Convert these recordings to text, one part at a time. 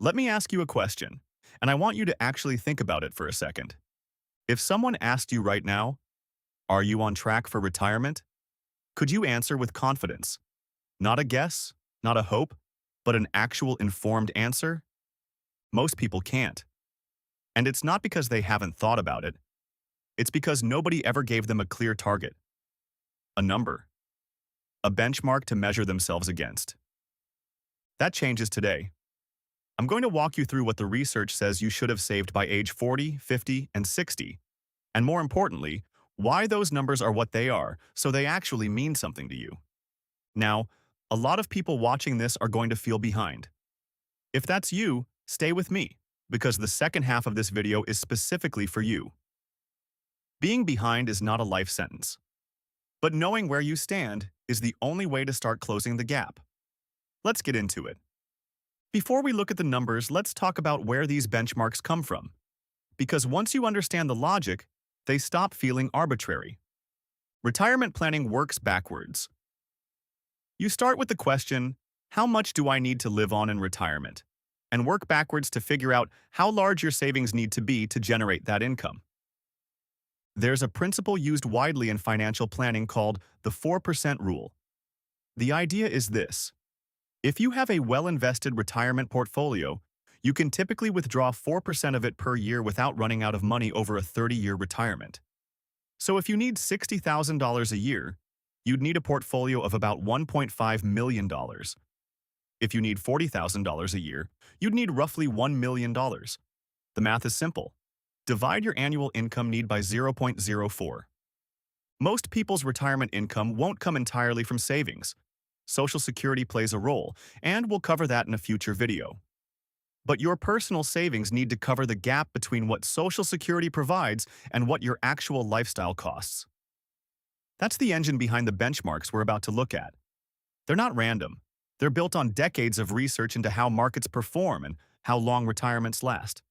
Let me ask you a question, and I want you to actually think about it for a second. If someone asked you right now, are you on track for retirement? Could you answer with confidence? Not a guess, not a hope, but an actual informed answer? Most people can't. And it's not because they haven't thought about it. It's because nobody ever gave them a clear target, a number, a benchmark to measure themselves against. That changes today. I'm going to walk you through what the research says you should have saved by age 40, 50, and 60, and more importantly, why those numbers are what they are, so they actually mean something to you. Now, a lot of people watching this are going to feel behind. If that's you, stay with me, because the second half of this video is specifically for you. Being behind is not a life sentence, but knowing where you stand is the only way to start closing the gap. Let's get into it. Before we look at the numbers, let's talk about where these benchmarks come from. Because once you understand the logic, they stop feeling arbitrary. Retirement planning works backwards. You start with the question, how much do I need to live on in retirement? And work backwards to figure out how large your savings need to be to generate that income. There's a principle used widely in financial planning called the 4% rule. The idea is this. If you have a well-invested retirement portfolio, you can typically withdraw 4% of it per year without running out of money over a 30-year retirement. So if you need $60,000 a year, you'd need a portfolio of about $1.5 million. If you need $40,000 a year, you'd need roughly $1 million. The math is simple. Divide your annual income need by 0.04. Most people's retirement income won't come entirely from savings. Social Security plays a role, and we'll cover that in a future video. But your personal savings need to cover the gap between what Social Security provides and what your actual lifestyle costs. That's the engine behind the benchmarks we're about to look at. They're not random. They're built on decades of research into how markets perform and how long retirements last.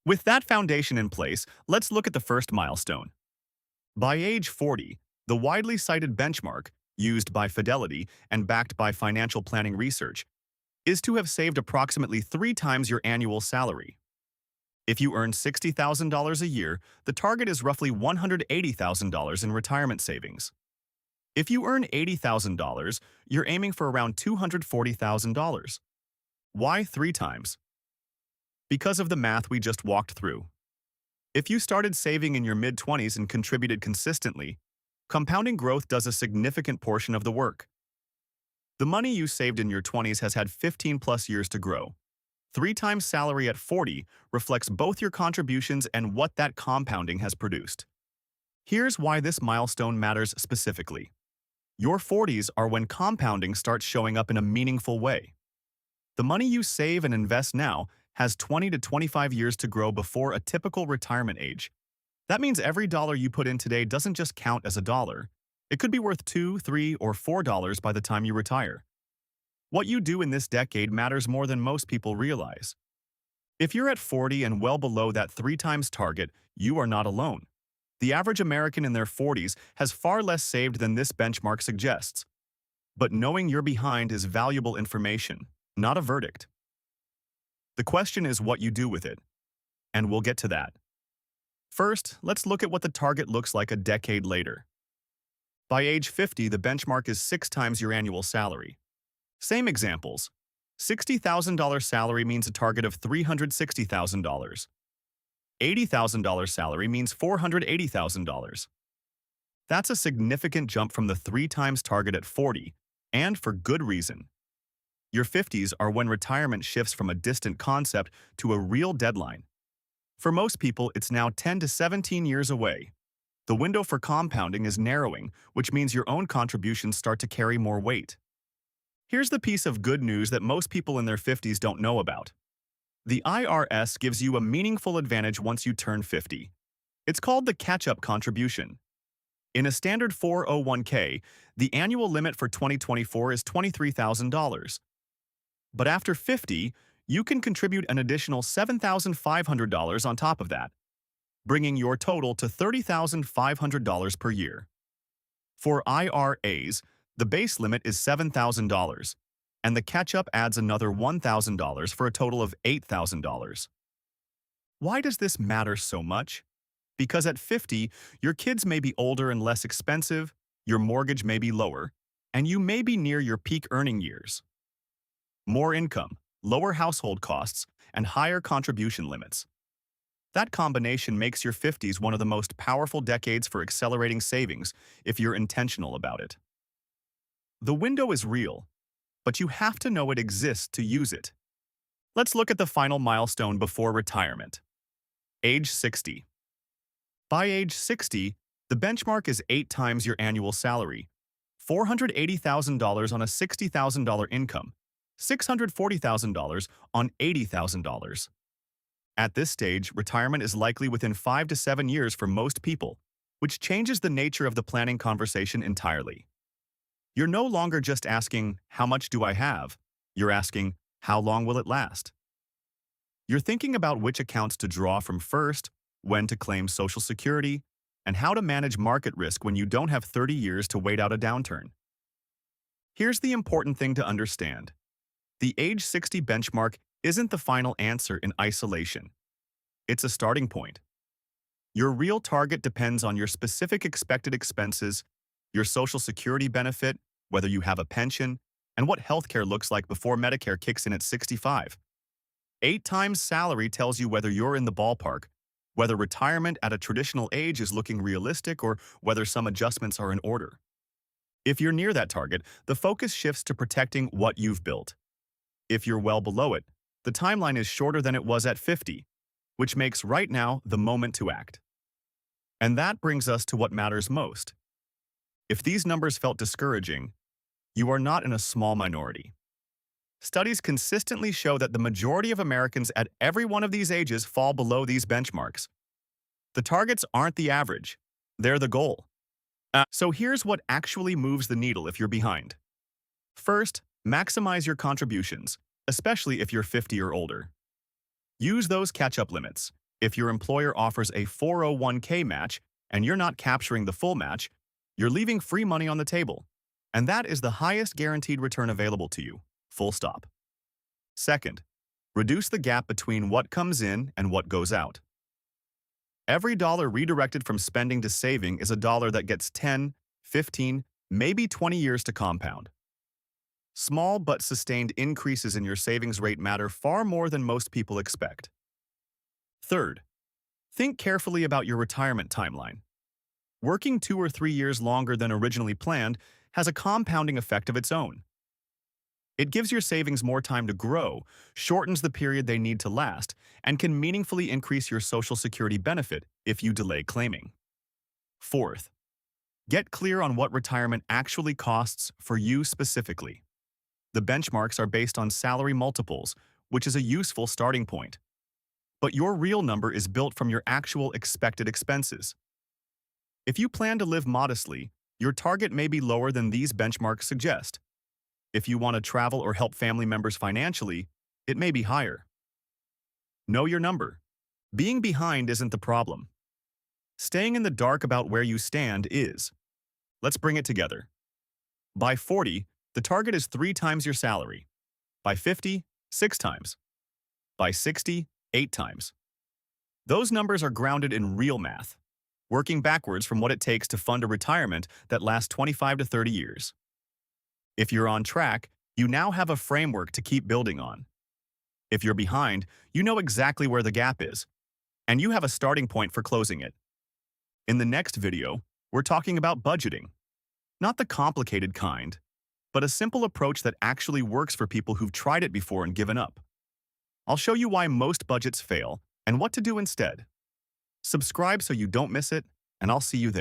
With that foundation in place, let's look at the first milestone. By age 40, the widely cited benchmark, used by Fidelity and backed by financial planning research, is to have saved approximately 3 times your annual salary. If you earn $60,000 a year, the target is roughly $180,000 in retirement savings. If you earn $80,000, you're aiming for around $240,000. Why 3 times? Because of the math we just walked through. If you started saving in your mid-20s and contributed consistently, compounding growth does a significant portion of the work. The money you saved in your 20s has had 15+ years to grow. 3 times salary at 40 reflects both your contributions and what that compounding has produced. Here's why this milestone matters specifically. Your 40s are when compounding starts showing up in a meaningful way. The money you save and invest now has 20 to 25 years to grow before a typical retirement age. That means every dollar you put in today doesn't just count as a dollar. It could be worth $2, $3, or $4 by the time you retire. What you do in this decade matters more than most people realize. If you're at 40 and well below that 3 times target, you are not alone. The average American in their 40s has far less saved than this benchmark suggests. But knowing you're behind is valuable information, not a verdict. The question is what you do with it, and we'll get to that. First, let's look at what the target looks like a decade later. By age 50, the benchmark is 6 times your annual salary. Same examples. $60,000 salary means a target of $360,000. $80,000 salary means $480,000. That's a significant jump from the 3 times target at 40, and for good reason. Your 50s are when retirement shifts from a distant concept to a real deadline. For most people, it's now 10 to 17 years away. The window for compounding is narrowing, which means your own contributions start to carry more weight. Here's the piece of good news that most people in their 50s don't know about. The IRS gives you a meaningful advantage once you turn 50. It's called the catch-up contribution. In a standard 401k, the annual limit for 2024 is $23,000. But after 50, you can contribute an additional $7,500 on top of that, bringing your total to $30,500 per year. For IRAs, the base limit is $7,000, and the catch-up adds another $1,000 for a total of $8,000. Why does this matter so much? Because at 50, your kids may be older and less expensive, your mortgage may be lower, and you may be near your peak earning years. More income, lower household costs, and higher contribution limits. That combination makes your 50s one of the most powerful decades for accelerating savings if you're intentional about it. The window is real, but you have to know it exists to use it. Let's look at the final milestone before retirement. Age 60. By age 60, the benchmark is 8 times your annual salary, $480,000 on a $60,000 income, $640,000 on $80,000. At this stage, retirement is likely within 5 to 7 years for most people, which changes the nature of the planning conversation entirely. You're no longer just asking, how much do I have? You're asking, how long will it last? You're thinking about which accounts to draw from first, when to claim Social Security, and how to manage market risk when you don't have 30 years to wait out a downturn. Here's the important thing to understand. The age 60 benchmark isn't the final answer in isolation. It's a starting point. Your real target depends on your specific expected expenses, your Social Security benefit, whether you have a pension, and what healthcare looks like before Medicare kicks in at 65. 8 times salary tells you whether you're in the ballpark, whether retirement at a traditional age is looking realistic or whether some adjustments are in order. If you're near that target, the focus shifts to protecting what you've built. If you're well below it, the timeline is shorter than it was at 50, which makes right now the moment to act. And that brings us to what matters most. If these numbers felt discouraging, you are not in a small minority. Studies consistently show that the majority of Americans at every one of these ages fall below these benchmarks. The targets aren't the average, they're the goal. So here's what actually moves the needle if you're behind. First, maximize your contributions, especially if you're 50 or older. Use those catch-up limits. If your employer offers a 401k match and you're not capturing the full match, you're leaving free money on the table. And that is the highest guaranteed return available to you. Full stop. Second, reduce the gap between what comes in and what goes out. Every dollar redirected from spending to saving is a dollar that gets 10, 15, maybe 20 years to compound. Small but sustained increases in your savings rate matter far more than most people expect. Third, think carefully about your retirement timeline. Working 2 or 3 years longer than originally planned has a compounding effect of its own. It gives your savings more time to grow, shortens the period they need to last, and can meaningfully increase your Social Security benefit if you delay claiming. Fourth, get clear on what retirement actually costs for you specifically. The benchmarks are based on salary multiples, which is a useful starting point. But your real number is built from your actual expected expenses. If you plan to live modestly, your target may be lower than these benchmarks suggest. If you want to travel or help family members financially, it may be higher. Know your number. Being behind isn't the problem. Staying in the dark about where you stand is. Let's bring it together. By 40, the target is 3 times your salary. By 50, 6 times. By 60, 8 times. Those numbers are grounded in real math, working backwards from what it takes to fund a retirement that lasts 25 to 30 years. If you're on track, you now have a framework to keep building on. If you're behind, you know exactly where the gap is, and you have a starting point for closing it. In the next video, we're talking about budgeting. Not the complicated kind, but a simple approach that actually works for people who've tried it before and given up. I'll show you why most budgets fail and what to do instead. Subscribe so you don't miss it, and I'll see you there.